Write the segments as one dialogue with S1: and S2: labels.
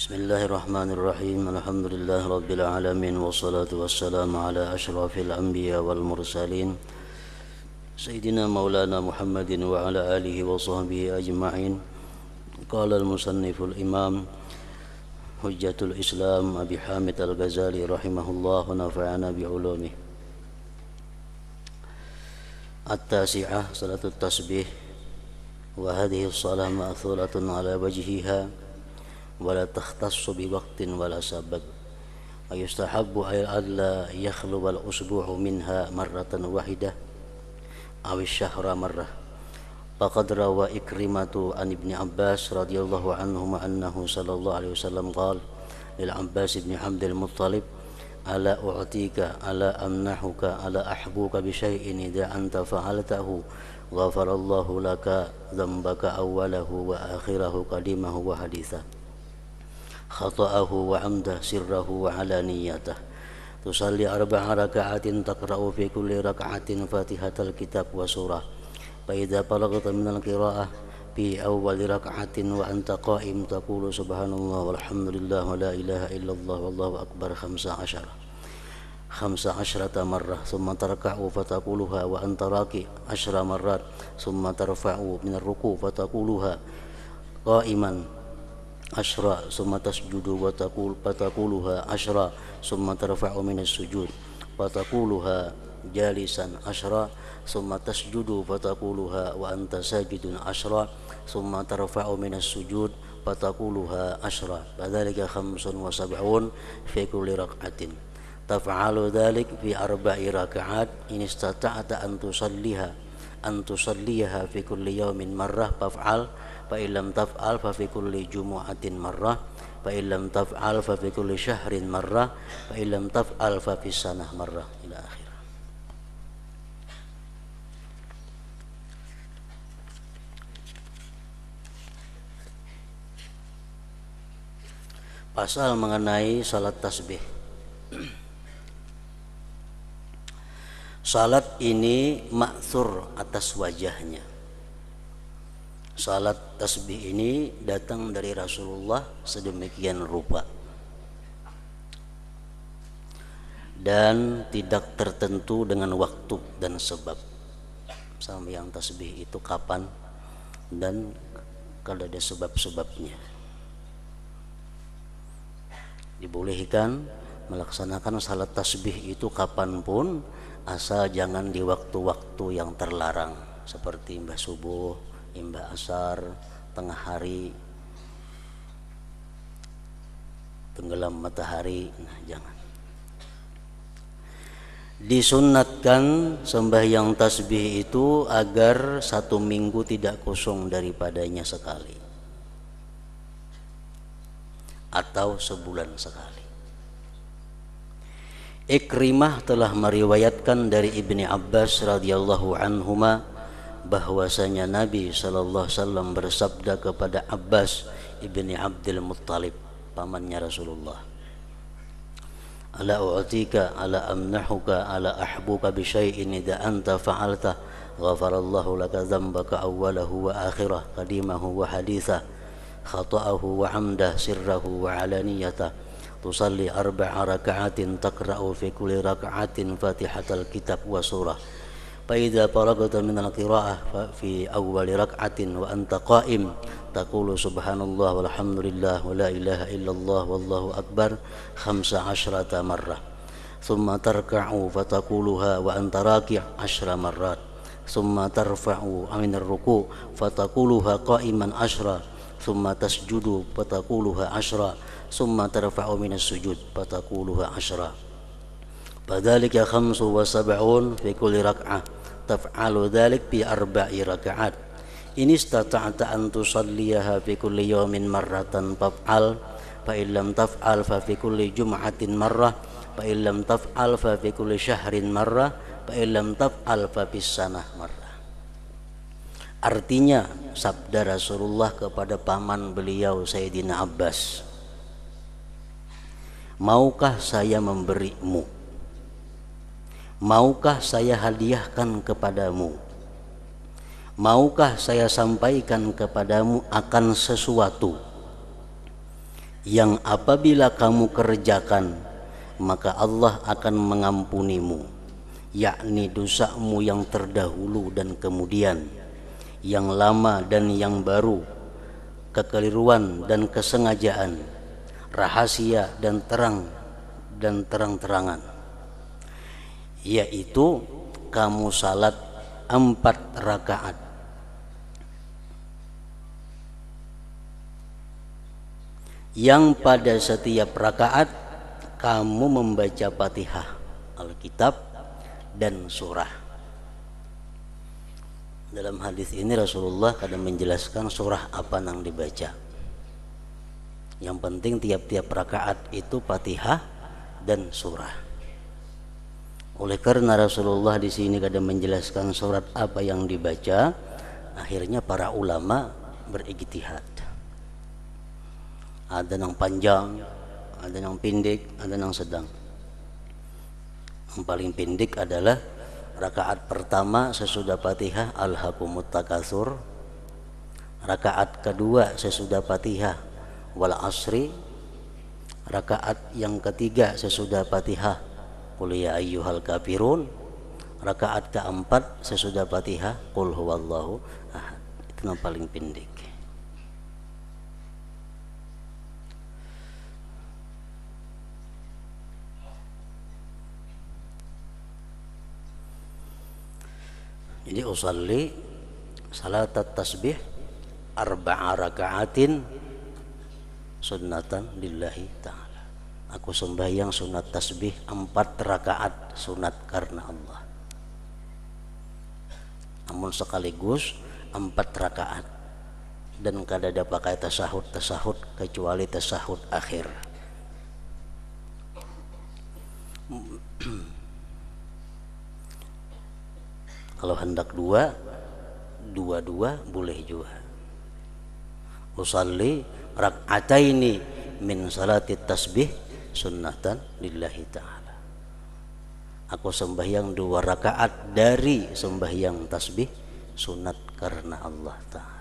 S1: Bismillahirrahmanirrahim. Alhamdulillah Rabbil Alamin. Wassalatu wassalamu ala ashrafil anbiya wal mursalin Sayyidina Maulana Muhammadin wa ala alihi wa sahbihi ajma'in. Qala al-musanniful imam Hujjatul Islam Abi Hamid Al-Ghazali rahimahullah wa nafa'ana bi'ulumih. At-tasi'ah salatut tasbih. Wa hadhihi as-salah ma'thuratun ala wajhiha ولا تختص بوقت ولا سبب ويستحب ألا يخلو الأسبوع منها مرة واحدة أو الشهر مرة فقد روى إكرمة عن ابن عباس رضي الله عنهما أنه صلى الله عليه وسلم قال للعباس بن عبد المطلب ألا أعطيك ألا أمنحك ألا أحبوك بشيء إذا أنت فعلته غفر الله لك ذنبك أوله وآخره قديمه وحديثه خطأه وعمده سره وعلانيته تصلي 4 ركعات تقرأ في كل ركعة فاتحة الكتاب وسورة فإذا فرغت من القراءة في أول ركعة وأنت قائم تقول سبحان الله والحمد لله ولا إله إلا الله والله أكبر 15 مرة ثم تركع فتقولها وأنت راكع 10 مرات ثم ترفع من الركوع فتقولها قائما 10 ثم تسجد فتقولها 10 ثم ترفع من السجود فتقولها جالسا 10 ثم تسجد فتقولها وأنت ساجد 10 ثم ترفع من السجود فتقولها 10 فذلك 75 في كل ركعة تفعل ذلك في 4 ركعات إن استطعت أن تصليها في كل يوم مرة فافعل فإن لم تفعل ففي كل جمعة مرة فإن لم تفعل ففي كل شهر مرة فإن لم تفعل ففي السنة مرة إلى آخره. Pasal mengenai salat tasbih. Salat ini ma'thur atas wajahnya. Salat tasbih ini datang dari Rasulullah sedemikian rupa dan tidak tertentu dengan waktu dan sebab. Sama yang tasbih itu kapan dan kalau ada sebab-sebabnya. Dibolehkan melaksanakan salat tasbih itu kapanpun asal jangan di waktu-waktu yang terlarang seperti imbah subuh, imbah asar, tengah hari, tenggelam matahari, nah jangan. Disunnatkan sembahyang tasbih itu agar 1 minggu tidak kosong daripadanya sekali atau sebulan sekali. Ikrimah telah meriwayatkan dari Ibni Abbas radhiyallahu anhuma bahwasanya Nabi sallallahu alaihi wasallam bersabda kepada Abbas ibni Abdul Muttalib, pamannya Rasulullah, ala u'tika ala amnahuka ala ahbuka bi syai'in idza anta fa'alta ghafarallahu laka dzambaka awwalahu wa akhirah qadimahu wa haditha khata'ahu wa 'amdah sirrahu wa 'alaniyatah tusalli 4 raka'atin taqra'u fi kulli raka'atin fatihatal kitab wa surah فإذا فرغت من القراءة في أول ركعة وأنت قائم تقول سبحان الله والحمد لله ولا إله إلا الله والله أكبر 15 مرة ثم تركع فتقولها وأنت راكع 10 مرات ثم ترفع من الركوع فتقولها قائما 10 ثم تسجد فتقولها 10 ثم ترفع من السجود فتقولها 10 فذلك 75 في كل ركعة taf'alu dhalik bi 4 raka'at in istata'ta an tusalliyaha fi kulli yawmin marratan faf'al fa in lam taf'al fa fi kulli jum'atin marrah fa in lam taf'al fa fi kulli syahrin marrah fa in lam taf'al fa fis sanah marrah. Artinya sabda Rasulullah kepada paman beliau Sayyidina Abbas, maukah saya memberimu, maukah saya hadiahkan kepadamu, maukah saya sampaikan kepadamu akan sesuatu yang apabila kamu kerjakan maka Allah akan mengampunimu, yakni dosamu yang terdahulu dan kemudian, yang lama dan yang baru, kekeliruan dan kesengajaan, rahasia dan terang-terangan, yaitu kamu salat 4 rakaat yang pada setiap rakaat kamu membaca Fatihah, Alkitab dan surah. Dalam hadis ini Rasulullah kadang menjelaskan surah apa yang dibaca. Yang penting tiap-tiap rakaat itu Fatihah dan surah. Oleh karena Rasulullah di sini kadang menjelaskan surat apa yang dibaca, akhirnya para ulama berijtihad. Ada yang panjang, ada yang pendek, ada yang sedang. Yang paling pendek adalah rakaat pertama sesudah Fatihah Alhaakumut Takatsur, rakaat kedua sesudah Fatihah Wal Asri, rakaat yang ketiga sesudah Fatihah Qul ya ayyuhal kafirun, rakaat keempat sesudah Fatihah Qul huwallahu ahad. Itu yang paling pendek. Jadi usalli salat tasbih 4 rakaatin sunnatan lillahi ta'ala. Aku sembahyang sunat tasbih 4 rakaat sunat karena Allah. Namun sekaligus 4 rakaat dan kada ada pakai tasahud kecuali tasahud akhir. Kalau hendak dua boleh juga. Usalli rak'ataini min salati tasbih sunnatan lillahi ta'ala. Aku sembahyang 2 rakaat dari sembahyang tasbih sunat karena Allah Ta'ala.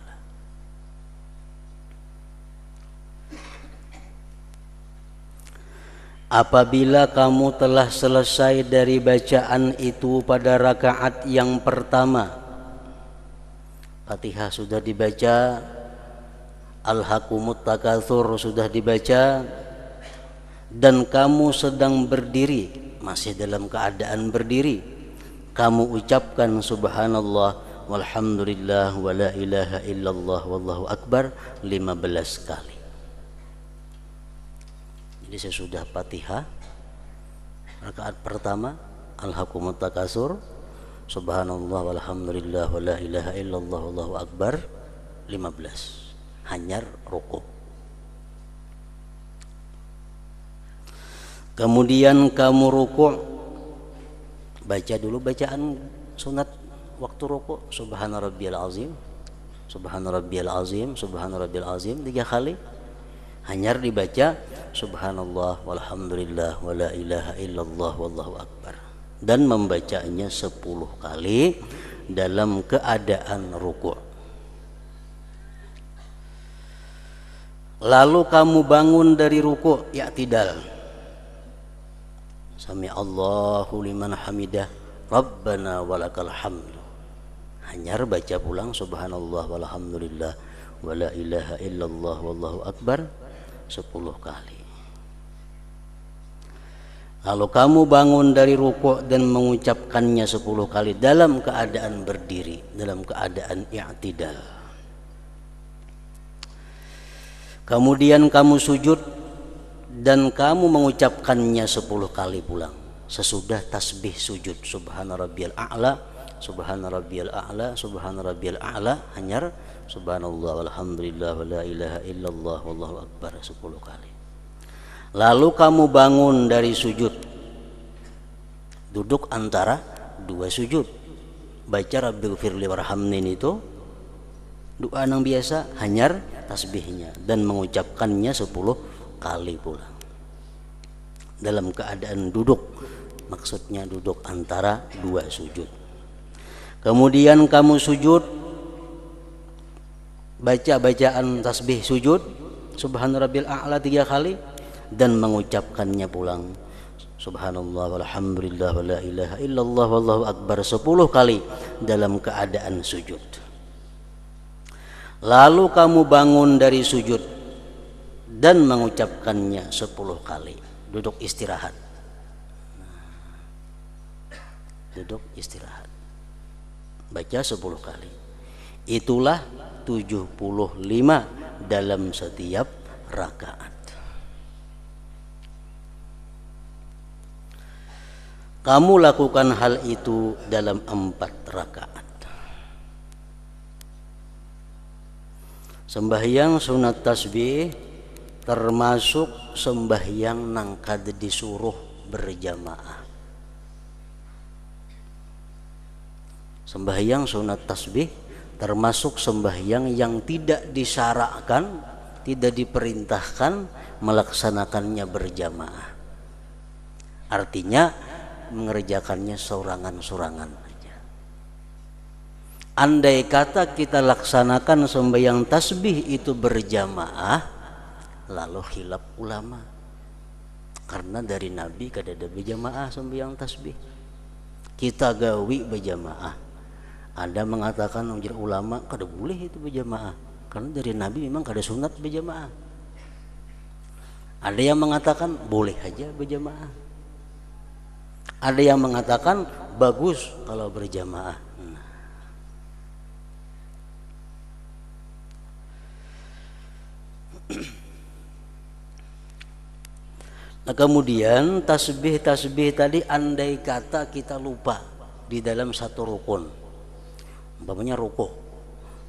S1: Apabila kamu telah selesai dari bacaan itu pada rakaat yang pertama, Fatihah sudah dibaca, Alhaakumut Takatsur sudah dibaca, dan kamu sedang berdiri, masih dalam keadaan berdiri, kamu ucapkan subhanallah walhamdulillah wa la ilaha illallah wallahu akbar 15 kali. Jadi sesudah Fatihah rakaat pertama Alhaakumut Takatsur, subhanallah walhamdulillah wa la ilaha illallah wallahu akbar 15, hanyar rukuk. Kemudian kamu rukuk, baca dulu bacaan sunat waktu rukuk, subhana rabbiyal azim, subhana rabbiyal azim, subhana rabbiyal azim 3 kali. Hanyar dibaca subhanallah walhamdulillah wa la ilaha illallah wallahu akbar, dan membacanya 10 kali dalam keadaan rukuk. Lalu kamu bangun dari rukuk, i'tidal, sami Allahu liman hamidah rabbana walakal hamdu. Hanyar baca pulang subhanallah walhamdulillah wa la ilaha illallah wallahu akbar 10 kali. Lalu kamu bangun dari rukuk dan mengucapkannya 10 kali dalam keadaan berdiri, dalam keadaan i'tidal. Kemudian kamu sujud dan kamu mengucapkannya 10 kali pulang sesudah tasbih sujud, subhana rabbiyal a'la, subhana rabbiyal a'la, subhana rabbiyal a'la, hanyar subhanallah walhamdulillah wa la ilaha illallah wallahu akbar 10 kali. Lalu kamu bangun dari sujud, duduk antara 2 sujud, baca rabbighfirli warhamni, itu doa yang biasa, hanyar tasbihnya dan mengucapkannya 10 kali pula dalam keadaan duduk, maksudnya duduk antara 2 sujud. Kemudian kamu sujud, baca bacaan tasbih sujud, Subhana Rabbil A'la 3 kali dan mengucapkannya pulang. Subhanallah walhamdulillah wa la ilaha illallah wallahu akbar 10 kali dalam keadaan sujud. Lalu kamu bangun dari sujud dan mengucapkannya 10 kali. Duduk istirahat. Duduk istirahat. Baca 10 kali. Itulah 75 dalam setiap rakaat. Kamu lakukan hal itu dalam 4 rakaat. Sembahyang sunat tasbih termasuk sembahyang nang kada disuruh berjamaah. Sembahyang sunat tasbih termasuk sembahyang yang tidak disyarakkan, tidak diperintahkan melaksanakannya berjamaah. Artinya mengerjakannya sorangan-sorangan saja. Andai kata kita laksanakan sembahyang tasbih itu berjamaah, lalu khilaf ulama. Karena dari Nabi kada ada berjamaah sembahyang tasbih. Kita gawi berjamaah. Ada mengatakan ujar ulama kada boleh itu berjamaah. Karena dari Nabi memang kada sunat berjamaah. Ada yang mengatakan boleh aja berjamaah. Ada yang mengatakan bagus kalau berjamaah. Nah, kemudian tasbih tadi andai kata kita lupa di dalam satu rukun. Umpamanya rukuk.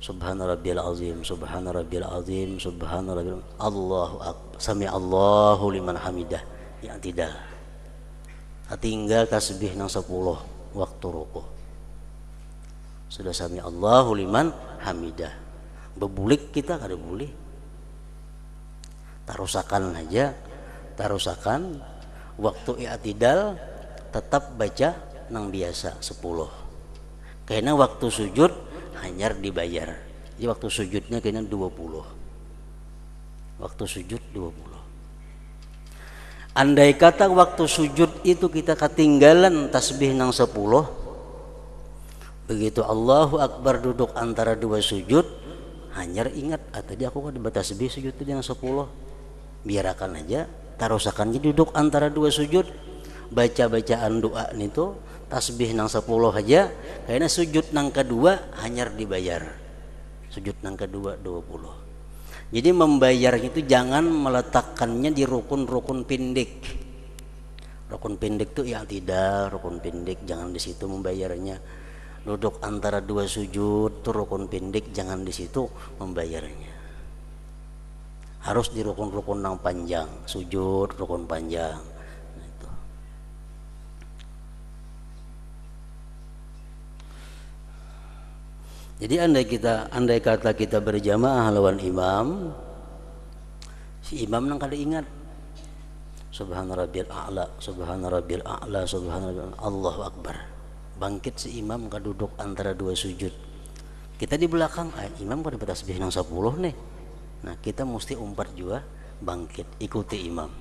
S1: Subhana rabbiyal azim, subhana rabbiyal azim, subhana rabbiyal Allahu akbar. Sami Allahu liman hamidah. Yang tidak. Tinggal tasbih nang 10 waktu rukuk. Sudah sami Allahu liman hamidah. Bebulik kita kada boleh. Tarusakan aja, tarusakan waktu i'tidal tetap baca nang biasa 10. Karena waktu sujud hanya dibayar. Jadi waktu sujudnya kena 20. Waktu sujud 20. Andai kata waktu sujud itu kita ketinggalan tasbih nang 10, begitu Allahu Akbar duduk antara 2 sujud, hanya ingat, tadi aku kan tasbih sujud itu yang 10, biarkan aja, tarusakannya duduk antara 2 sujud, baca-bacaan doa itu, tasbih nang 10 aja, karena sujud nang kedua hanya dibayar, sujud nang kedua 20. Jadi membayar itu jangan meletakkannya di rukun-rukun pendek. Rukun pendek itu yang tidak, rukun pendek jangan di situ membayarnya. Duduk antara 2 sujud itu rukun pendek, jangan di situ membayarnya. Harus di rukun-rukun yang panjang, sujud rukun panjang. Jadi andai kata kita berjamaah lawan imam, si imam nang kada ingat Subhana Rabbil A'la, Subhana Rabbil A'la, Subhana Rabbil Allahu Akbar. Bangkit si imam kaduduk antara 2 sujud. Kita di belakang, imam kada bertasbih nang 10 nih. Nah, kita mesti umpat juga bangkit, ikuti imam.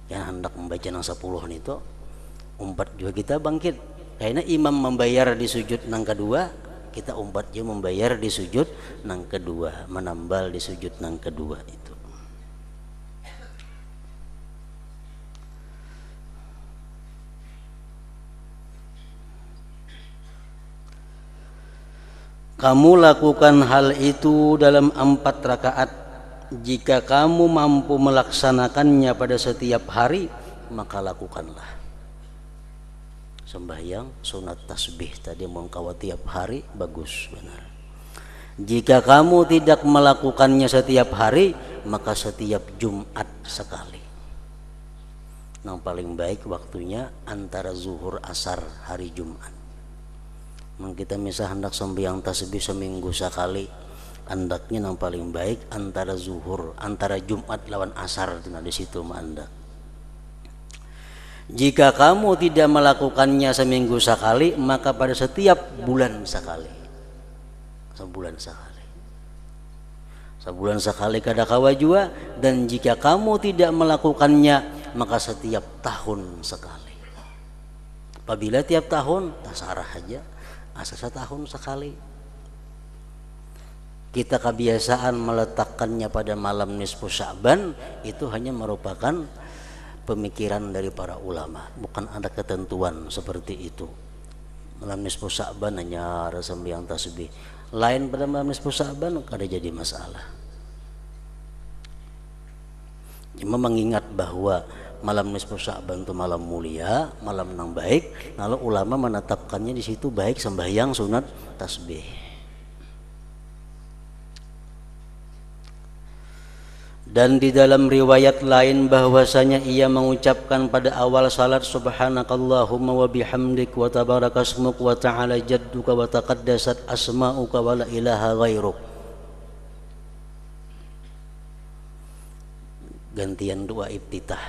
S1: Yang hendak membaca nang 10 itu, umpat juga kita bangkit. Karena imam membayar di sujud nang kedua, kita umpat juga membayar di sujud nang kedua, menambal di sujud nang kedua itu. Kamu lakukan hal itu dalam 4 rakaat. Jika kamu mampu melaksanakannya pada setiap hari, maka lakukanlah. Sembahyang sunat tasbih tadi mengkawa tiap hari bagus benar. Jika kamu tidak melakukannya setiap hari, maka setiap Jumat sekali. Yang paling baik waktunya antara zuhur asar hari Jumat. Kita misal hendak sembahyang tasbih seminggu sekali, andaknya yang paling baik antara zuhur, antara Jumat lawan asar di situ mandak. Jika kamu tidak melakukannya seminggu sekali, maka pada setiap bulan sekali. Sebulan sekali. Sebulan sekali kada kawa jua, dan jika kamu tidak melakukannya maka setiap tahun sekali. Apabila tiap tahun tasarah aja, asal setahun sekali. Kita kebiasaan meletakkannya pada malam nisfu Sya'ban, itu hanya merupakan pemikiran dari para ulama, bukan ada ketentuan seperti itu. Malam nisfu Sya'ban hanya ada sembahyang tasbih, lain pada malam nisfu Sya'ban kada jadi masalah. Cuma mengingat bahwa malam nisfu Sya'ban itu malam mulia, malam yang baik, lalu ulama menetapkannya di situ baik sembahyang sunat tasbih. Dan di dalam riwayat lain bahwasanya ia mengucapkan pada awal salat subhanakallahumma wa bihamdik wa tabarakasmuk wa ta'ala jadduka wa taqaddasat asma'uka wa la ilaha ghairuk. Gantian doa iftitah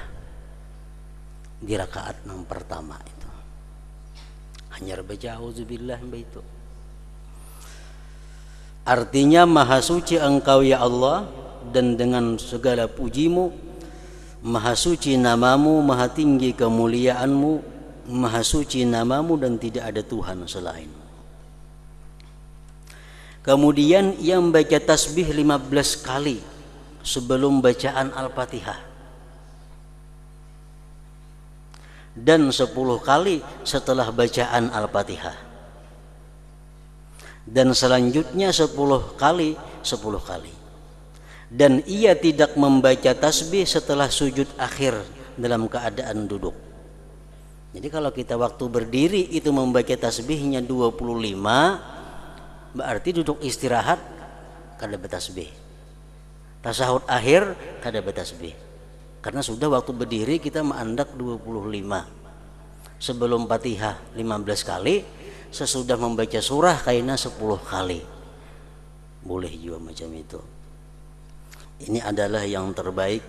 S1: di rakaat yang pertama itu. Hanya baca auzubillah itu. Artinya maha suci engkau ya Allah, dan dengan segala pujimu, maha suci namamu, maha tinggi kemuliaanmu, maha suci namamu dan tidak ada Tuhan selain. Kemudian ia membaca tasbih 15 kali sebelum bacaan Al-Fatihah dan 10 kali setelah bacaan Al-Fatihah, dan selanjutnya 10 kali 10 kali. Dan ia tidak membaca tasbih setelah sujud akhir dalam keadaan duduk. Jadi kalau kita waktu berdiri itu membaca tasbihnya 25, berarti duduk istirahat kada bertasbih. Tasahud akhir kada bertasbih. Karena sudah waktu berdiri kita mengandak 25. Sebelum Fatihah 15 kali, sesudah membaca surah kaina 10 kali. Boleh juga macam itu. Ini adalah yang terbaik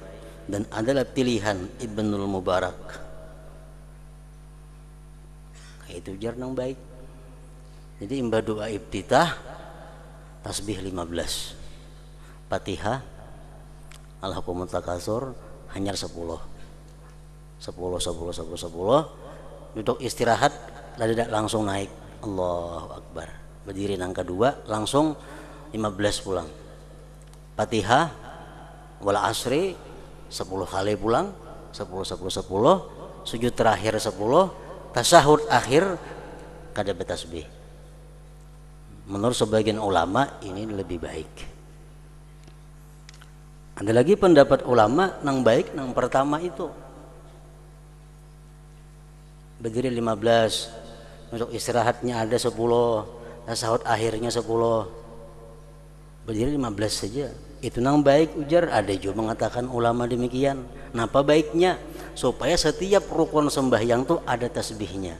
S1: dan adalah pilihan Ibnul Mubarak. Itu jar yang baik. Jadi imba doa iftitah tasbih 15. Fatihah Al-Hakumut Takasur hanya 10. 10 duduk istirahat lalu langsung naik Allahu Akbar. Berdiri yang kedua langsung 15 pulang. Fatihah wal asri 10 kali pulang, 10 sujud terakhir 10, tasahud akhir kada bertasbih. Menurut sebagian ulama ini lebih baik. Ada lagi pendapat ulama yang baik yang pertama itu berdiri 15, untuk istirahatnya ada 10, tasahud akhirnya 10, berdiri 15 saja. Itu nang baik ujar. Ada juga mengatakan ulama demikian. Kenapa baiknya? Supaya setiap rukun sembahyang tuh ada tasbihnya.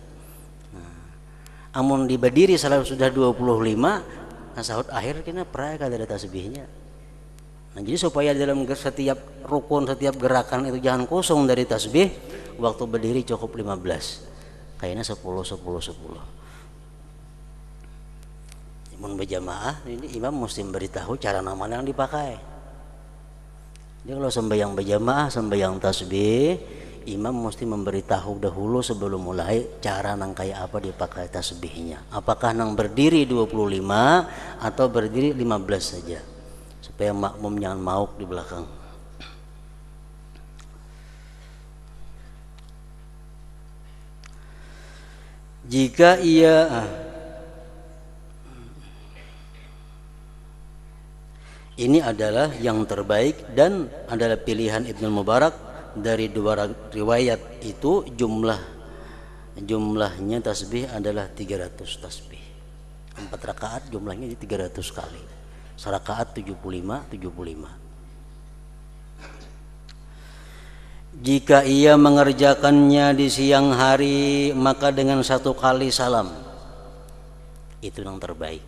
S1: Amun di berdiri salah sudah 25, tasahud akhir kena pernah kada ada tasbihnya. Nah, jadi supaya dalam setiap rukun, setiap gerakan itu jangan kosong dari tasbih, waktu berdiri cukup 15. Kayaknya 10. Mun berjamaah ini imam mesti beritahu cara nama yang dipakai. Jadi kalau sembahyang berjamaah, sembahyang tasbih, imam mesti memberitahu dahulu sebelum mulai cara nang kayak apa dipakai tasbihnya. Apakah nang berdiri 25 atau berdiri 15 saja, supaya makmum jangan mauk di belakang. Jika ia ini adalah yang terbaik dan adalah pilihan Ibnu Mubarak. Dari dua riwayat itu jumlahnya tasbih adalah 300 tasbih. 4 rakaat jumlahnya 300 kali. Serakaat 75. Jika ia mengerjakannya di siang hari maka dengan 1 kali salam. Itu yang terbaik.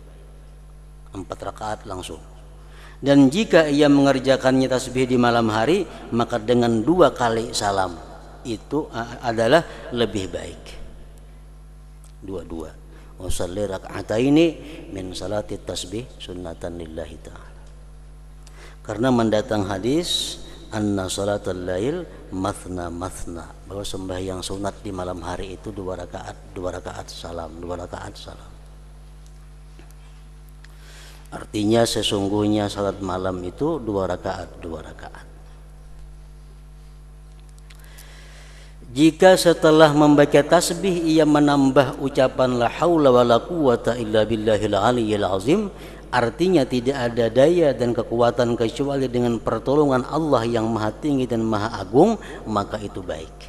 S1: 4 rakaat langsung. Dan jika ia mengerjakannya tasbih di malam hari maka dengan 2 kali salam. Itu adalah lebih baik. 2. Usalli rak'ataini min salati tasbih sunnatan lillahi ta'ala. Karena mendatang hadis anna salatal lail mathna mathna, bahwa sembahyang sunat di malam hari itu 2 rakaat salam, 2 rakaat salam. Artinya sesungguhnya salat malam itu 2 rakaat. Jika setelah membaca tasbih ia menambah ucapan la haula wala quwata illa billahil aliyyil azim, artinya tidak ada daya dan kekuatan kecuali dengan pertolongan Allah yang maha tinggi dan maha agung, maka itu baik.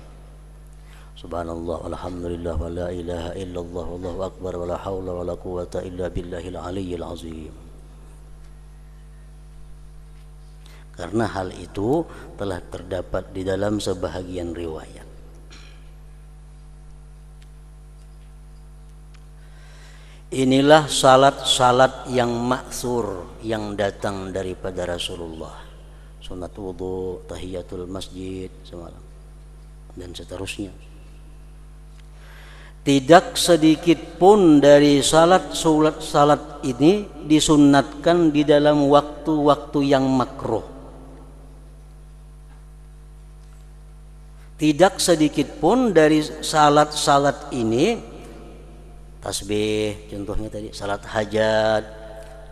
S1: Subhanallah walhamdulillah wa la ilaha illallah wallahu akbar wa la haula wa la quwata illa billahil aliyyil azim. Karena hal itu telah terdapat di dalam sebahagian riwayat. Inilah salat-salat yang maksur yang datang daripada Rasulullah. Sunat wudu, tahiyatul masjid, semalam dan seterusnya. Tidak sedikit pun dari salat ini disunatkan di dalam waktu-waktu yang makruh. Tidak sedikit pun dari salat ini, tasbih contohnya tadi, salat hajat,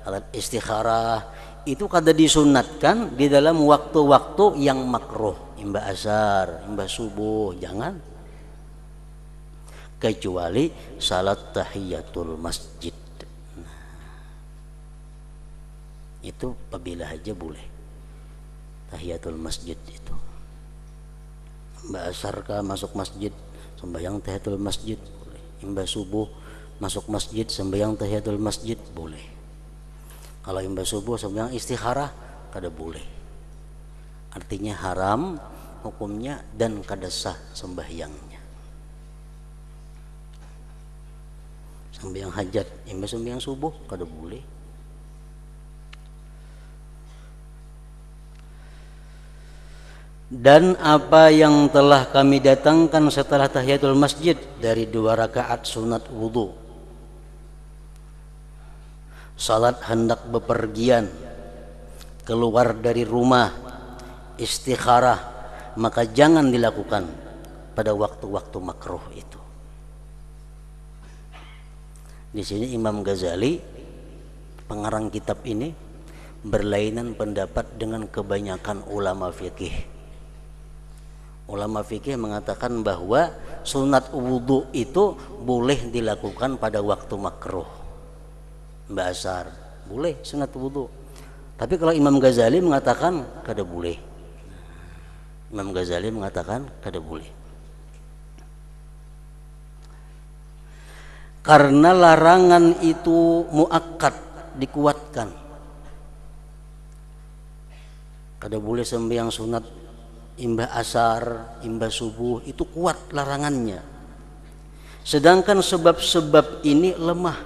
S1: salat istikharah, itu kada disunatkan di dalam waktu-waktu yang makruh, imbah asar, imbah subuh, jangan. Kecuali salat tahiyatul masjid. Itu apabila aja boleh. Tahiyatul masjid itu. Imbah asar kah masuk masjid, sembahyang tahiyatul masjid boleh. Imbah subuh masuk masjid, sembahyang tahiyatul masjid boleh. Kalau imbah subuh sembahyang istikharah kada boleh. Artinya haram hukumnya dan kada sah sembahyangnya. Sembahyang hajat, imbah sembahyang subuh kada boleh. Dan apa yang telah kami datangkan setelah tahiyatul masjid dari 2 rakaat sunat wudu, salat hendak bepergian, keluar dari rumah, istikharah, maka jangan dilakukan pada waktu-waktu makruh itu. Di sini Imam Ghazali, pengarang kitab ini, berlainan pendapat dengan kebanyakan ulama fikih. Ulama fikih mengatakan bahwa sunat wudu itu boleh dilakukan pada waktu makruh. Mbak Asar boleh sunat wudu. Tapi kalau Imam Ghazali mengatakan kada boleh. Imam Ghazali mengatakan kada boleh. Karena larangan itu muakkad, dikuatkan. Kada boleh sembahyang sunat imbah asar, imbah subuh, itu kuat larangannya. Sedangkan sebab-sebab ini lemah,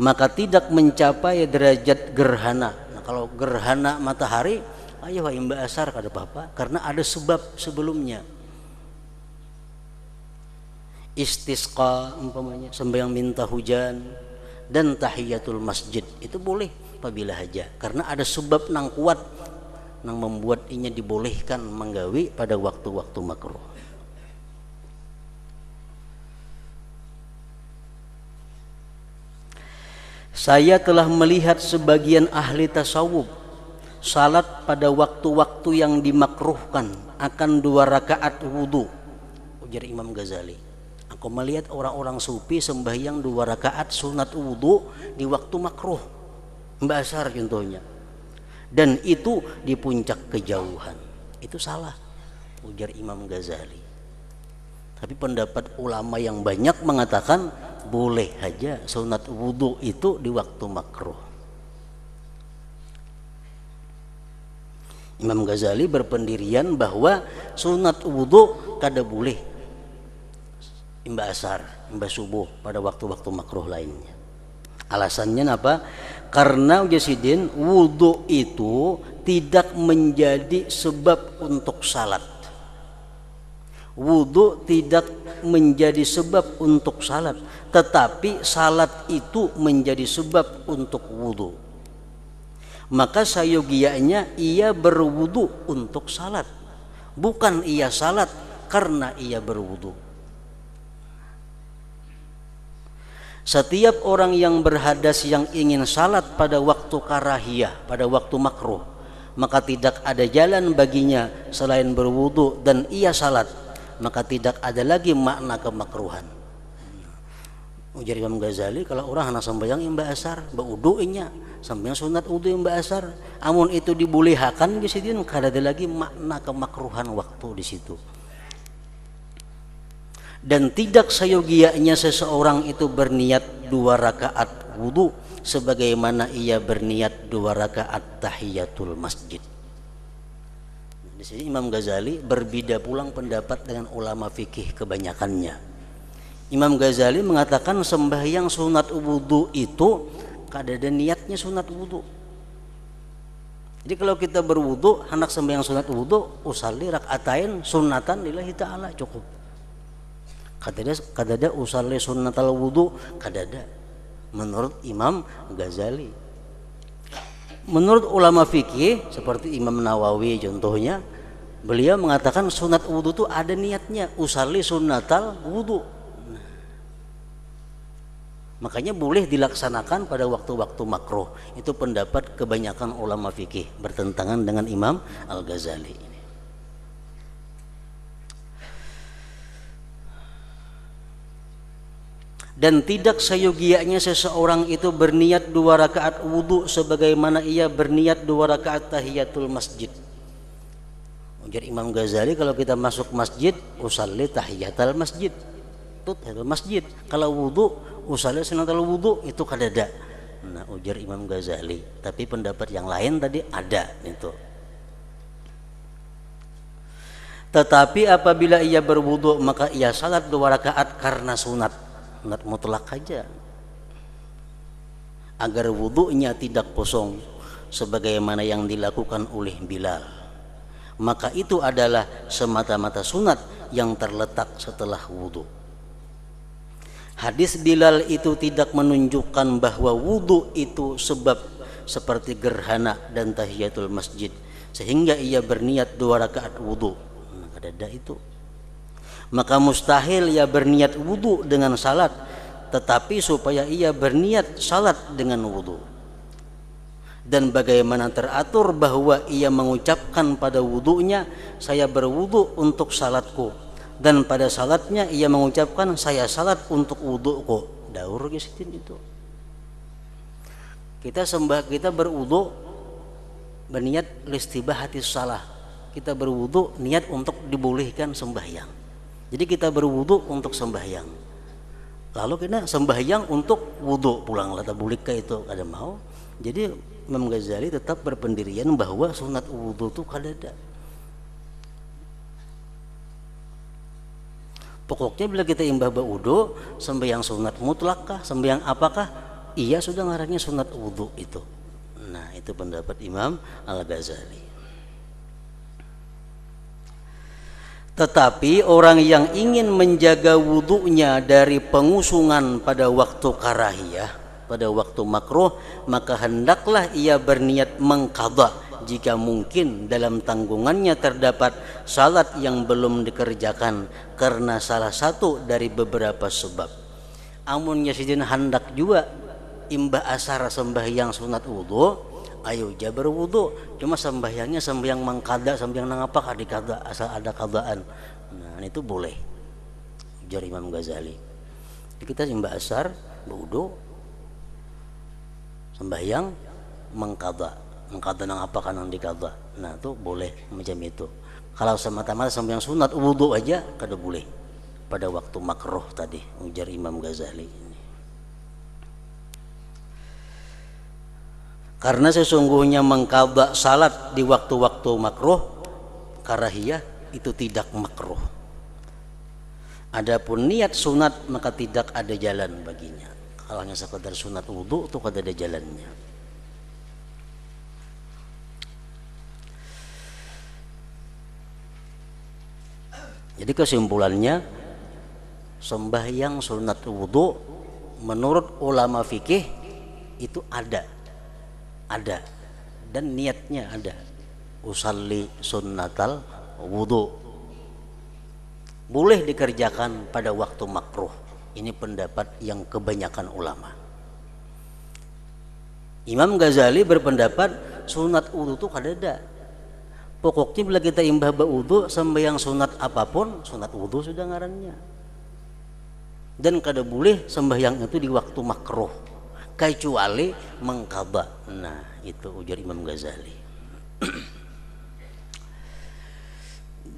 S1: maka tidak mencapai derajat gerhana. Nah, kalau gerhana matahari, ayo imbah asar kada apa-apa, karena ada sebab sebelumnya. Istisqa umpamanya, sembahyang minta hujan, dan tahiyatul masjid itu boleh apabila haja, karena ada sebab nang kuat nang membuat inya dibolehkan menggawi pada waktu-waktu makruh. Saya telah melihat sebagian ahli tasawuf salat pada waktu-waktu yang dimakruhkan akan 2 rakaat wudu. Ujar Imam Ghazali, aku melihat orang-orang sufi sembahyang 2 rakaat sunat wudu di waktu makruh, mbak asar contohnya, dan itu di puncak kejauhan. Itu salah, ujar Imam Ghazali. Tapi pendapat ulama yang banyak mengatakan boleh aja sunat wudu itu di waktu makruh. Imam Ghazali berpendirian bahwa sunat wudu kada boleh imbah asar, imbah subuh pada waktu-waktu makruh lainnya. Alasannya apa? Karena ujasidin wudu itu tidak menjadi sebab untuk salat. Wudu tidak menjadi sebab untuk salat, tetapi salat itu menjadi sebab untuk wudu. maka sayogianya ia berwudu untuk salat, bukan ia salat karena ia berwudu. Setiap orang yang berhadas yang ingin salat pada waktu karahiyah, pada waktu makruh, maka tidak ada jalan baginya selain berwudu dan ia salat, maka tidak ada lagi makna kemakruhan. Ujar Imam Ghazali, kalau orang hendak sembahyang yang asar, baudunya sembahyang sunat wudu yang asar, amun itu dibolehkan di situ, kada ada lagi makna kemakruhan waktu di situ. Dan tidak sayogianya seseorang itu berniat 2 rakaat wudu sebagaimana ia berniat 2 rakaat tahiyatul masjid. Di sini Imam Ghazali berbeda pulang pendapat dengan ulama fikih kebanyakannya. Imam Ghazali mengatakan sembahyang sunat wudu itu kada ada niatnya sunat wudu. Jadi kalau kita berwudu hendak sembahyang sunat wudu, usalli rakaatain sunatan lillahi ta'ala, cukup. Kada ada usalli sunnatal wudu, kada ada menurut Imam Ghazali. Menurut ulama fikih seperti Imam Nawawi contohnya, beliau mengatakan sunat wudu itu ada niatnya, usalli sunnatal wudu. Makanya boleh dilaksanakan pada waktu-waktu makruh. Itu pendapat kebanyakan ulama fikih, bertentangan dengan Imam Al-Ghazali. Dan tidak sayogianya seseorang itu berniat 2 rakaat wudu sebagaimana ia berniat 2 rakaat tahiyatul masjid. Ujar Imam Ghazali, kalau kita masuk masjid, usalli tahiyatul masjid, itu tahiyatul masjid. Kalau wudu, usalli sunatul wudu, itu kada ada. Nah, ujar Imam Ghazali, tapi pendapat yang lain tadi ada itu. Tetapi apabila ia berwudu maka ia salat 2 rakaat karena sunat mutlak saja, agar wudunya tidak kosong sebagaimana yang dilakukan oleh Bilal, maka itu adalah semata-mata sunat yang terletak setelah wudu. Hadis Bilal itu tidak menunjukkan bahwa wudu itu sebab seperti gerhana dan tahiyatul masjid sehingga ia berniat 2 rakaat wudu. Ada itu. Maka mustahil ia berniat wudu dengan salat, tetapi supaya ia berniat salat dengan wudu. Dan bagaimana teratur bahwa ia mengucapkan pada wudunya, saya berwudu untuk salatku, dan pada salatnya ia mengucapkan saya salat untuk wuduku. Daur gesitin itu. Kita berwudu berniat listibahatis salah. Kita berwudu niat untuk dibolehkan sembahyang. Jadi kita berwudu untuk sembahyang. Lalu kita sembahyang untuk wudu pulang lata bulik ke itu kada mau. Jadi Imam Ghazali tetap berpendirian bahwa sunat wudu itu kada ada. Pokoknya bila kita imbah berwudu, sembahyang sunat mutlakkah, sembahyang apakah? Iya sudah ngarannya sunat wudu itu. Nah, itu pendapat Imam Al-Ghazali. Tetapi orang yang ingin menjaga wudunya dari pengusungan pada waktu karahiyah, pada waktu makruh, maka hendaklah ia berniat mengqadha jika mungkin dalam tanggungannya terdapat salat yang belum dikerjakan karena salah satu dari beberapa sebab. Amun yasidin hendak juga imbah asar sembahyang sunat wudu, ayo jabar wudu, cuma sembahyangnya sembahyang mangkada, sembahyang nangapa dikada asal ada kadaan. Nah, itu boleh. Ujar Imam Ghazali. Kita imbah asar wudu, sembahyang mangkada nangapa kan dikada. Nah, itu boleh macam itu. Kalau semata-mata sembahyang sunat wudu aja kada boleh pada waktu makruh tadi, ujar Imam Ghazali. Karena sesungguhnya mengqadha salat di waktu-waktu makruh karahiyah itu tidak makruh. Adapun niat sunat maka tidak ada jalan baginya. Kalau hanya sekedar sunat wudu itu kada ada jalannya. Jadi kesimpulannya, sembahyang sunat wudu menurut ulama fikih itu ada dan niatnya ada. Usalli sunnatal wudu. Boleh dikerjakan pada waktu makruh. Ini pendapat yang kebanyakan ulama. Imam Ghazali berpendapat sunat wudu itu kadada. Pokoknya bila kita imbah wudu sembahyang sunat apapun, sunat wudu sudah ngarannya. Dan kada boleh sembahyang itu di waktu makruh kecuali mengqadha. Nah, itu ujar Imam Ghazali.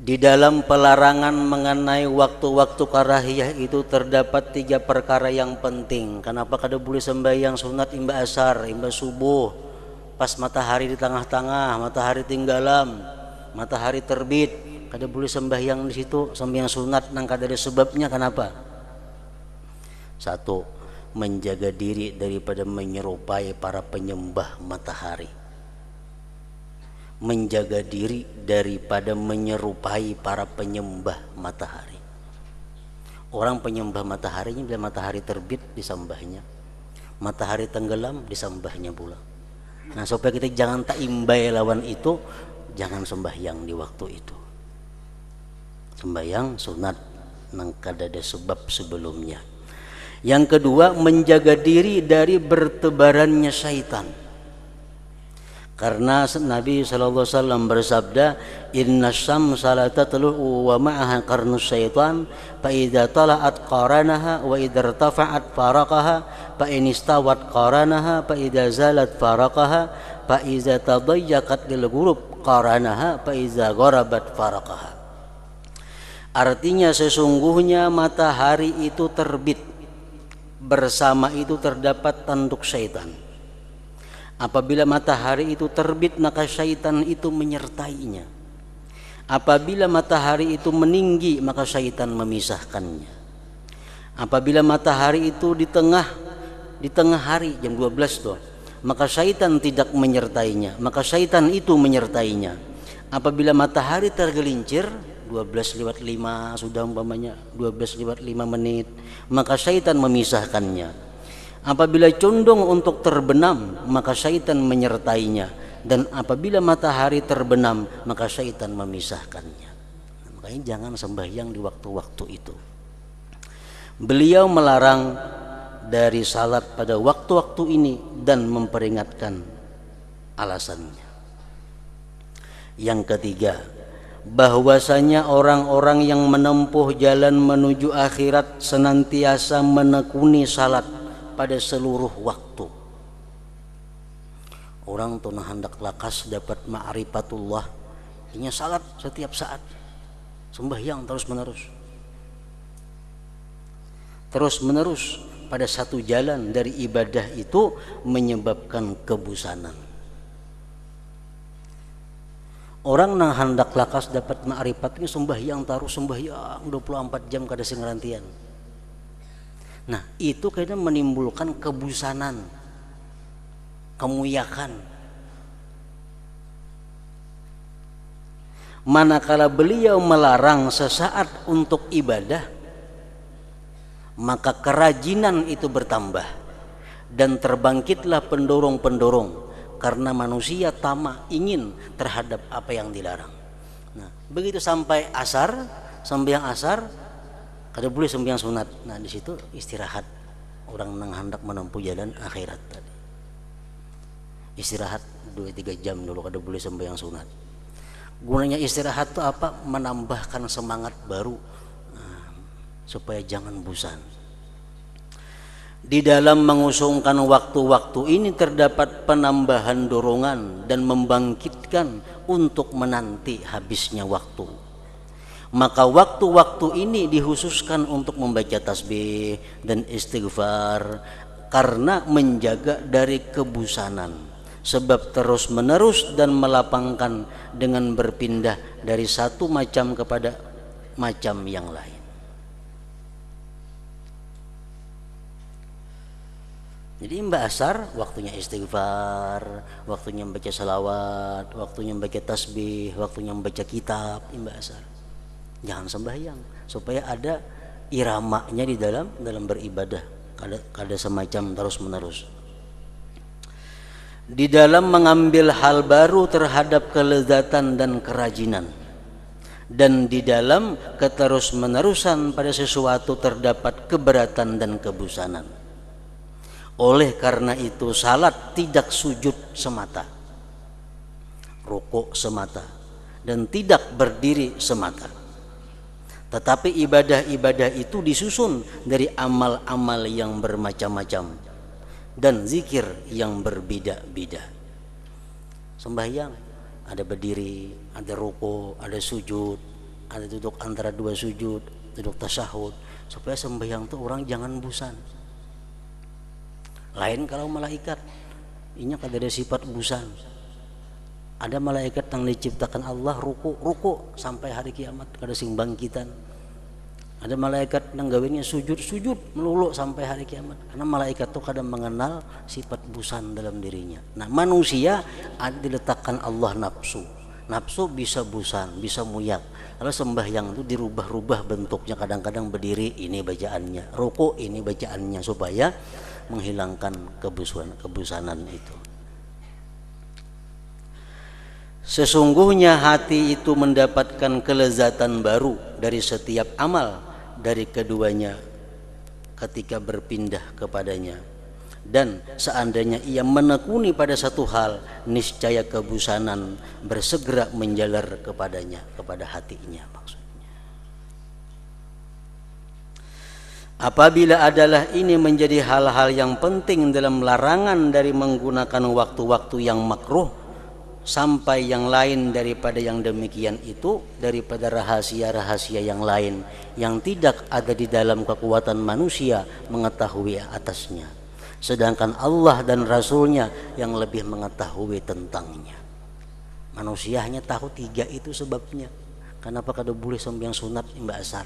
S1: Di dalam pelarangan mengenai waktu-waktu karahiyah itu terdapat 3 perkara yang penting. Kenapa kada boleh sembahyang sunat imba asar, imba subuh, pas matahari di tengah-tengah, matahari tinggalam, matahari terbit, kada boleh sembahyang di situ, sembahyang sunat nang kada ada sebabnya. Kenapa? 1, menjaga diri daripada menyerupai para penyembah matahari. Menjaga diri daripada menyerupai para penyembah matahari. Orang penyembah matahari bila matahari terbit disembahnya, matahari tenggelam disembahnya pula. Nah, supaya kita jangan tak imbai lawan itu, jangan sembahyang di waktu itu. Sembahyang sunat nang kada ada sebab sebelumnya. Yang kedua, menjaga diri dari bertebarannya syaitan. Karena Nabi SAW bersabda, inna syamsa la tatlu'u wa ma'aha qarnus syaitan fa idza tala'at qaranaha wa idza irtafa'at faraqaha fa in istawat qaranaha fa idza zalat faraqaha fa idza tadayyaqat lil ghurub qaranaha fa idza gharabat faraqaha. Artinya sesungguhnya matahari itu terbit, bersama itu terdapat tanduk syaitan. Apabila matahari itu terbit, maka syaitan itu menyertainya. Apabila matahari itu meninggi, maka syaitan memisahkannya. Apabila matahari itu di tengah hari jam 12 tuh, maka syaitan tidak menyertainya, maka syaitan itu menyertainya. Apabila matahari tergelincir 12:05 sudah umpamanya 12:05 menit, maka syaitan memisahkannya. Apabila condong untuk terbenam, maka syaitan menyertainya. Dan apabila matahari terbenam, maka syaitan memisahkannya. Makanya jangan sembahyang di waktu-waktu itu. Beliau melarang dari salat pada waktu-waktu ini dan memperingatkan alasannya. Yang ketiga, bahwasanya orang-orang yang menempuh jalan menuju akhirat senantiasa menekuni salat pada seluruh waktu. Orang tuh hendak lakas dapat ma'rifatullah, ini salat setiap saat, sembahyang terus menerus pada satu jalan dari ibadah itu menyebabkan kebusanan. Orang nang hendak lakas dapat ma'rifat ini sembahyang 24 jam kada sing ngarantian. Nah, itu kayaknya menimbulkan kebusanan, kemuyakan. Manakala beliau melarang sesaat untuk ibadah, maka kerajinan itu bertambah dan terbangkitlah pendorong-pendorong karena manusia tamak ingin terhadap apa yang dilarang. Nah, begitu sampai asar, sembahyang asar, kada boleh sembahyang sunat. Nah, di situ istirahat orang nang hendak menempuh jalan akhirat tadi. Istirahat 2-3 jam dulu, kada boleh sembahyang sunat. Gunanya istirahat itu apa? Menambahkan semangat baru, supaya jangan bosan. Di dalam mengusungkan waktu-waktu ini terdapat penambahan dorongan dan membangkitkan untuk menanti habisnya waktu. Maka waktu-waktu ini dikhususkan untuk membaca tasbih dan istighfar karena menjaga dari kebusanan, sebab terus menerus dan melapangkan dengan berpindah dari satu macam kepada macam yang lain. Jadi mbak asar waktunya istighfar, waktunya membaca salawat, waktunya membaca tasbih, waktunya membaca kitab. Mbak asar jangan sembahyang supaya ada iramanya di dalam beribadah, kada semacam terus menerus. di dalam mengambil hal baru terhadap kelezatan dan kerajinan, dan di dalam keterus-menerusan pada sesuatu terdapat keberatan dan kebosanan. Oleh karena itu salat tidak sujud semata, rukuk semata, dan tidak berdiri semata, tetapi ibadah-ibadah itu disusun dari amal-amal yang bermacam-macam dan zikir yang berbeda-beda. Sembahyang ada berdiri, ada ruku, ada sujud, ada duduk antara dua sujud, duduk tasyahud, supaya sembahyang tuh orang jangan bosan. Lain kalau malaikat, ini ada sifat bosan. Ada malaikat yang diciptakan Allah ruku sampai hari kiamat, kada sing bangkitan. Ada malaikat yang gawenya sujud melulu sampai hari kiamat, karena malaikat itu kadang mengenal sifat bosan dalam dirinya. Nah, manusia ada diletakkan Allah nafsu bisa bosan, bisa muyak. Lalu sembahyang itu dirubah-rubah bentuknya, kadang-kadang berdiri ini bacaannya, ruku ini bacaannya, supaya menghilangkan kebosanan itu. Sesungguhnya hati itu mendapatkan kelezatan baru dari setiap amal dari keduanya ketika berpindah kepadanya, dan seandainya ia menekuni pada satu hal, niscaya kebosanan bersegera menjalar kepadanya, kepada hatinya maksudnya. Apabila adalah ini menjadi hal-hal yang penting dalam larangan dari menggunakan waktu-waktu yang makruh, sampai yang lain daripada yang demikian itu, daripada rahasia-rahasia yang lain yang tidak ada di dalam kekuatan manusia mengetahui atasnya, sedangkan Allah dan Rasulnya yang lebih mengetahui tentangnya. Manusia hanya tahu 3 itu sebabnya. Kenapa kada boleh sembahyang sunat imba asar,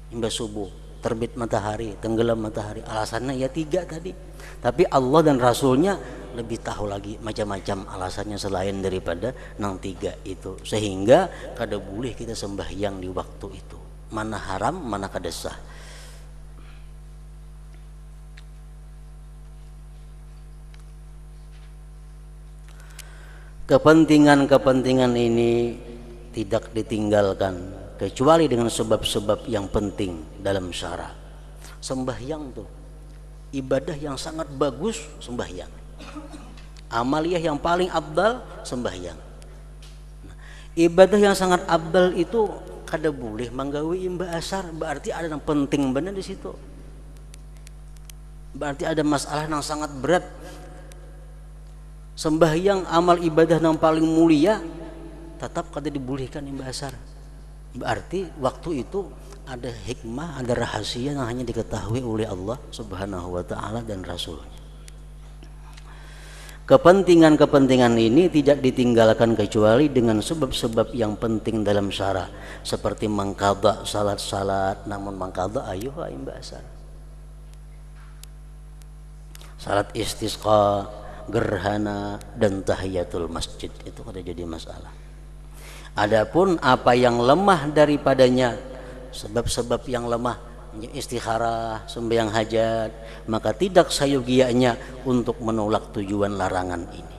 S1: imba subuh, terbit matahari, tenggelam matahari? Alasannya ya 3 tadi. Tapi Allah dan Rasulnya lebih tahu lagi macam-macam alasannya selain daripada nang 3 itu, sehingga kada boleh kita sembahyang di waktu itu. Mana haram, mana kada sah. Kepentingan-kepentingan ini tidak ditinggalkan kecuali dengan sebab-sebab yang penting dalam syara. Sembahyang tuh ibadah yang sangat bagus, sembahyang. Amaliyah yang paling abdal, sembahyang. Nah, ibadah yang sangat abdal itu kada boleh manggawi imba asar, berarti ada yang penting benar di situ. Berarti ada masalah yang sangat berat. Sembahyang amal ibadah yang paling mulia tetap kada dibolehkan imba asar. Berarti waktu itu ada hikmah, ada rahasia yang hanya diketahui oleh Allah Subhanahu wa taala dan Rasulnya. Kepentingan-kepentingan ini tidak ditinggalkan kecuali dengan sebab-sebab yang penting dalam syara, seperti mengqadha salat-salat, namun mengqadha ayuha imba asar. Salat istisqa, gerhana, dan tahiyatul masjid itu kada jadi masalah. Adapun apa yang lemah daripadanya, sebab-sebab yang lemah, istikharah, sembahyang hajat, maka tidak sayogianya untuk menolak tujuan larangan ini.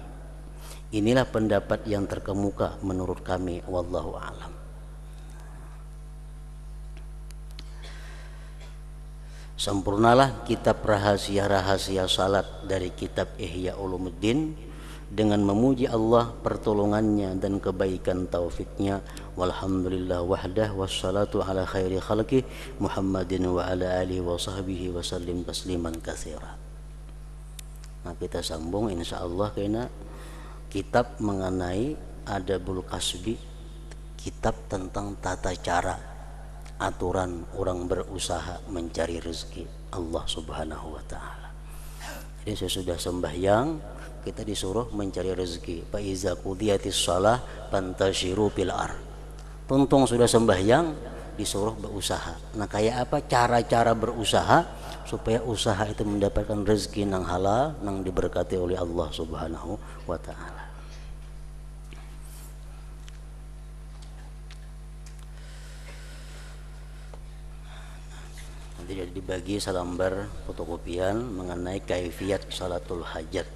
S1: Inilah pendapat yang terkemuka menurut kami, wallahu a'lam. Sempurnalah kitab rahasia-rahasia salat dari kitab Ihya Ulumuddin dengan memuji Allah, pertolongannya dan kebaikan taufiknya. Walhamdulillah wahdah, wassalatu ala khairi khalqih Muhammadin wa ala alihi wa sahbihi wa sallim tasliman katsira. Nah, kita sambung insyaallah kena kitab mengenai adabul kasbi, kitab tentang tata cara aturan orang berusaha mencari rezeki Allah Subhanahu wa taala. Jadi sesudah sembahyang kita disuruh mencari rezeki. Fa iza qudiyatis shalah fantashiru fil ardh. Tuntung sudah sembahyang disuruh berusaha. Nah, kayak apa cara-cara berusaha supaya usaha itu mendapatkan rezeki yang halal, yang diberkati oleh Allah Subhanahu wa taala. Nanti jadi dibagi selembar fotokopian mengenai kaifiat salatul hajat.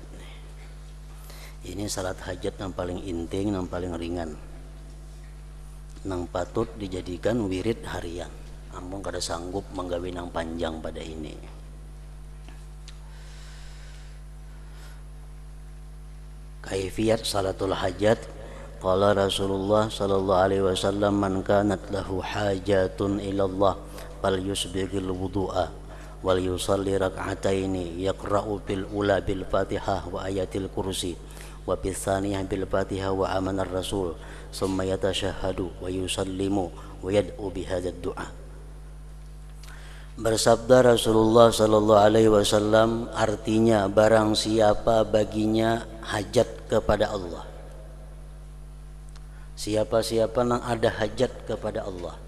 S1: Ini salat hajat yang paling inting, yang paling ringan, nang patut dijadikan wirid harian. Ampun kada sanggup menggawe nang panjang pada ini. Kaifiyat salatul hajat. Qala Rasulullah sallallahu alaihi wasallam, man kanat lahu hajatun ila Allah fal yusbighil wudu'a wal yusalli rak'ataini yaqra'u bil ula bil Fatihah wa ayatil kursi wa bil tsaniyah bil Fatihah wa amanar rasul summa yatashahhadu wa yusallimu wa yad'u bi hadzal du'a. Bersabda Rasulullah sallallahu alaihi wasallam, artinya barang siapa baginya hajat kepada Allah, siapa-siapa yang ada hajat kepada Allah,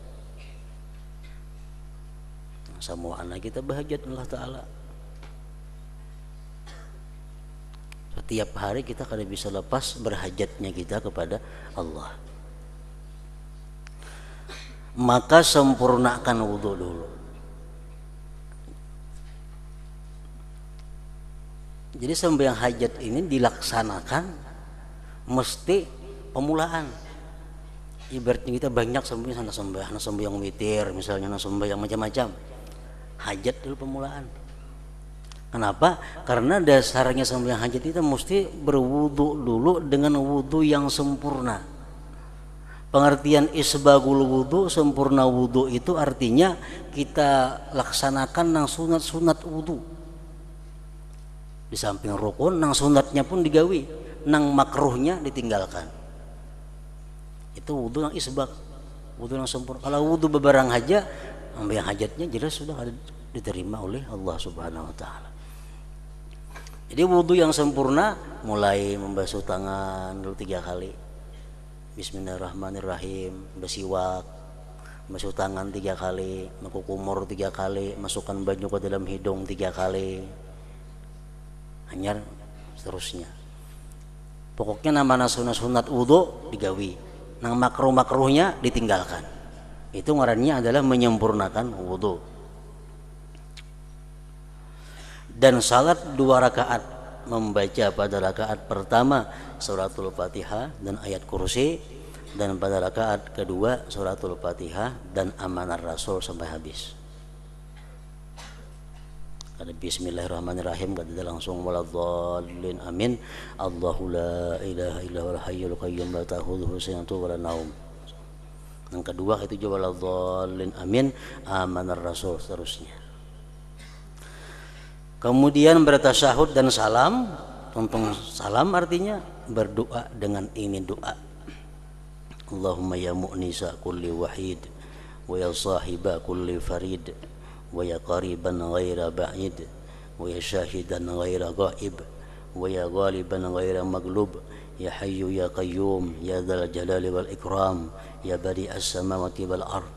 S1: semua anak kita berhajat Allah Ta'ala. Setiap hari kita kada bisa lepas berhajatnya kita kepada Allah. Maka sempurnakan wudhu dulu. Jadi sembahyang hajat ini dilaksanakan mesti pemulaan. Ibaratnya kita banyak sembahyang witir, misalnya sembahyang macam-macam. Hajat dulu pemulaan. Kenapa? Karena dasarnya sembahyang hajat itu mesti berwudu dulu dengan wudu yang sempurna. Pengertian isbagul wudu, sempurna wudu itu artinya kita laksanakan nang sunat-sunat wudu. Di samping rukun, nang sunatnya pun digawi, nang makruhnya ditinggalkan. Itu wudu yang isbag, wudu yang sempurna. Kalau wudu bebarang haja, yang hajatnya jelas sudah diterima oleh Allah Subhanahu wa Ta'ala. Jadi wudu yang sempurna mulai membasuh tangan dulu 3 kali. Bismillahirrahmanirrahim, bersiwak, basuh tangan 3 kali, mengkumur 3 kali, masukkan baju ke dalam hidung 3 kali. Hanyar seterusnya. Pokoknya nama sunat wudu digawi, nang makruh-makruhnya ditinggalkan. Itu ngarannya adalah menyempurnakan wudu. Dan salat 2 rakaat, membaca pada rakaat pertama suratul Fatihah dan ayat kursi, dan pada rakaat kedua suratul Fatihah dan amanar rasul sampai habis. Ada bismillahirrahmanirrahim, kata langsung waladhdallin amin. Allahu la ilaha illa huwal hayyul qayyum la ta'khudhuhu sinatun wa la naum. Yang kedua itu juga waladhdallin amin, amanar rasul, seterusnya. Kemudian bertasyahud dan salam. Tentang salam artinya berdoa dengan ini doa. Allahumma ya mu'nisa kulli wahid wa ya sahiba kulli farid wa ya qariban ghaira ba'id wa ya syahidan ghaira ghaib wa ya ghaliban ghaira maghlub ya hayyu ya qayyum ya dzal jalali wal ikram ya badi'as samawati wal ard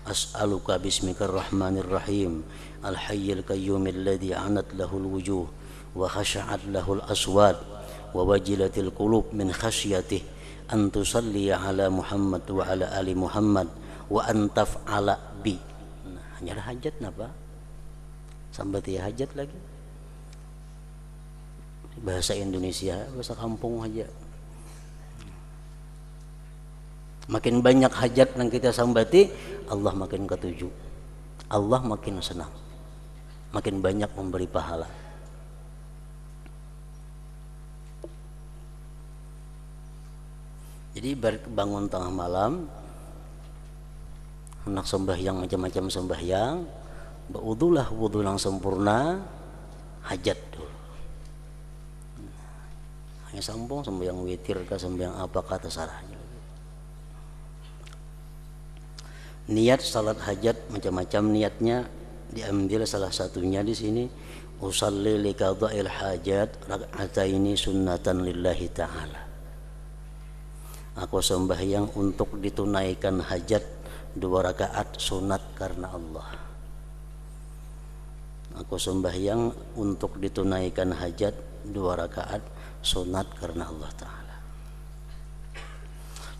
S1: as'aluka bismikar rahmanir rahim al hayyul qayyum alladhi anat lahul wujuh wa khasha'at lahul aswad wa wajilatil qulub min khasyatih an tusalli ala Muhammad wa ala ali Muhammad wa an taf'ala bi. Hanya hajat napa? Sambat ya hajat lagi. Bahasa Indonesia, bahasa kampung aja. Makin banyak hajat yang kita sambati, Allah makin ketujuh. Allah makin senang. Makin banyak memberi pahala. Jadi bangun tengah malam, hendak sembahyang macam-macam sembahyang, berwudulah wudu yang sempurna, hajat dulu. Hanya sambung sembahyang witir ke sembahyang apa kata sarahnya. Niat salat hajat macam-macam niatnya, diambil salah satunya di sini, usalli li qada'il hajat rak'ataini sunnatan lillahi ta'ala. Aku sembahyang untuk ditunaikan hajat 2 rakaat sunat karena Allah. Aku sembahyang untuk ditunaikan hajat 2 rakaat sunat karena Allah Ta'ala.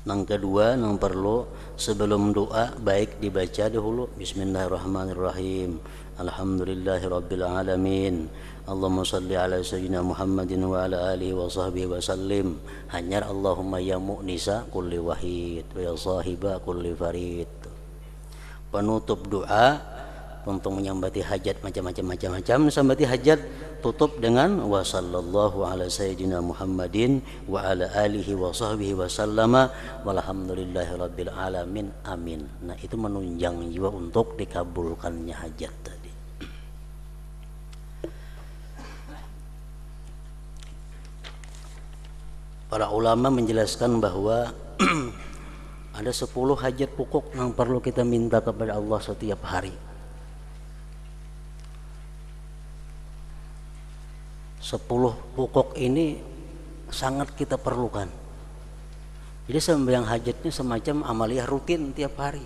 S1: Yang kedua, yang perlu sebelum doa baik dibaca dahulu Bismillahirrahmanirrahim. Alhamdulillahirabbil alamin. Allahumma salli ala sayyidina Muhammadin wa ala alihi wa sahbihi wa sallim. Hanyar Allahumma ya mu'nisa kulli wahid wa ya sahiba kulli farid. Penutup doa untuk menyambati hajat macam-macam sambati hajat, tutup dengan wa sallallahu ala sayyidina Muhammadin wa ala alihi wa sahbihi wa sallama walhamdulillahi rabbil alamin amin. Nah, itu menunjang jiwa untuk dikabulkannya hajat tadi. Para ulama menjelaskan bahwa ada 10 hajat pokok yang perlu kita minta kepada Allah setiap hari. 10 pokok ini sangat kita perlukan. Jadi sembahyang hajatnya semacam amaliyah rutin tiap hari.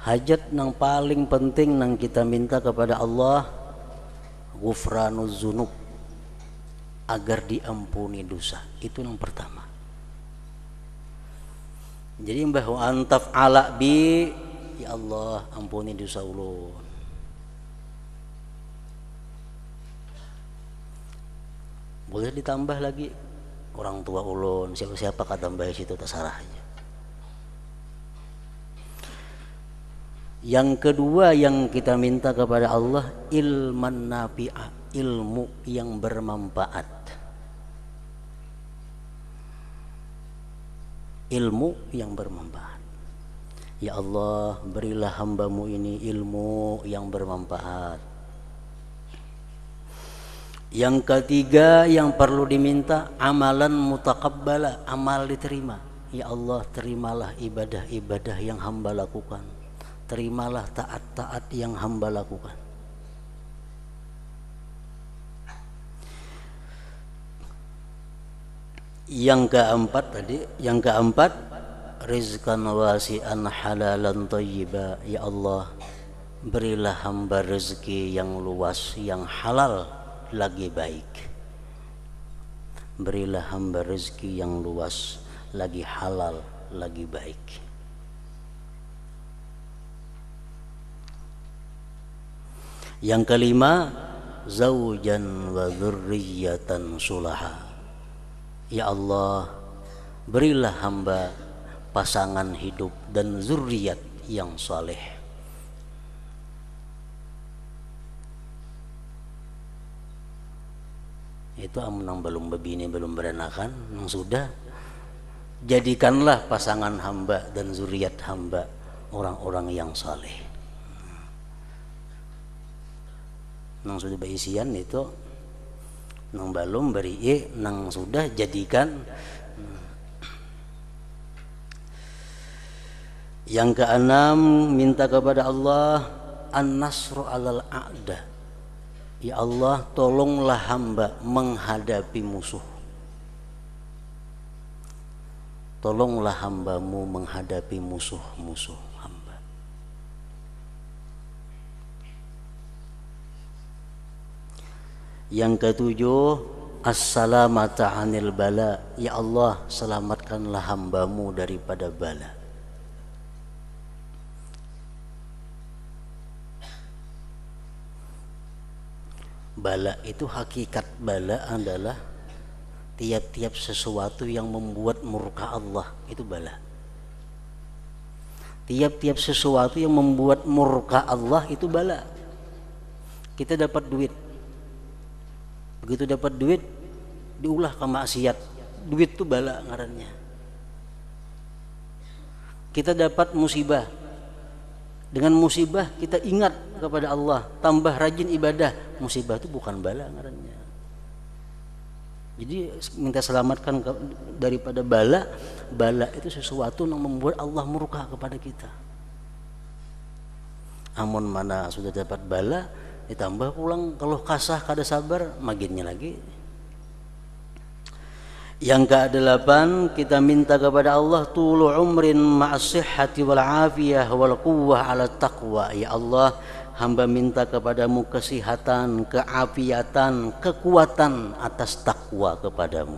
S1: Hajat yang paling penting yang kita minta kepada Allah, ghufranuz dzunub, agar diampuni dosa. Itu yang pertama. Jadi bahwa antaf ala bi, ya Allah ampuni dosa ulun. Boleh ditambah lagi orang tua ulun, siapa-siapa kata tambah situ terserah aja. Yang kedua yang kita minta kepada Allah, ilman nafi'a, ilmu yang bermanfaat. Ilmu yang bermanfaat. Ya Allah, berilah hamba-Mu ini ilmu yang bermanfaat. Yang ketiga yang perlu diminta, amalan mutaqabbala, amal diterima. Ya Allah, terimalah ibadah-ibadah yang hamba lakukan. Terimalah taat-taat yang hamba lakukan. Yang keempat, rizqan wasi'an halalan thayyiba. Ya Allah, berilah hamba rezeki yang luas, yang halal lagi baik. Berilah hamba rezeki yang luas, lagi halal, lagi baik. Yang kelima, zaujan wa dzurriyyatan sulaha. Ya Allah, berilah hamba pasangan hidup dan zuriat yang saleh. Itu yang belum berbini, belum beranakan, yang sudah, jadikanlah pasangan hamba dan zuriat hamba orang-orang yang saleh. Yang sudah berisian itu, yang belum beri, yang sudah jadikan. Yang keenam, minta kepada Allah an-nasru alal a'da. Ya Allah, tolonglah hamba menghadapi musuh. Tolonglah hamba-Mu menghadapi musuh-musuh hamba. Yang ketujuh, as-salamata anil bala. Ya Allah, selamatkanlah hamba-Mu daripada bala. Bala itu, hakikat bala adalah tiap-tiap sesuatu yang membuat murka Allah, itu bala. Tiap-tiap sesuatu yang membuat murka Allah itu bala. Kita dapat duit, begitu dapat duit diulah ke maksiat, duit itu bala ngarannya. Kita dapat musibah, dengan musibah kita ingat kepada Allah, tambah rajin ibadah, musibah itu bukan bala ngarannya. Jadi minta selamatkan daripada bala. Bala itu sesuatu yang membuat Allah murka kepada kita. Amun mana sudah dapat bala, ditambah pulang kalau kasah kada sabar, maginnya lagi. Yang ke-8, kita minta kepada Allah tulu umrin ma'as-sihhati wal afiyah wal quwwah ala taqwa. Ya Allah, hamba minta kepadamu kesehatan, keafiatan, kekuatan atas takwa kepadamu.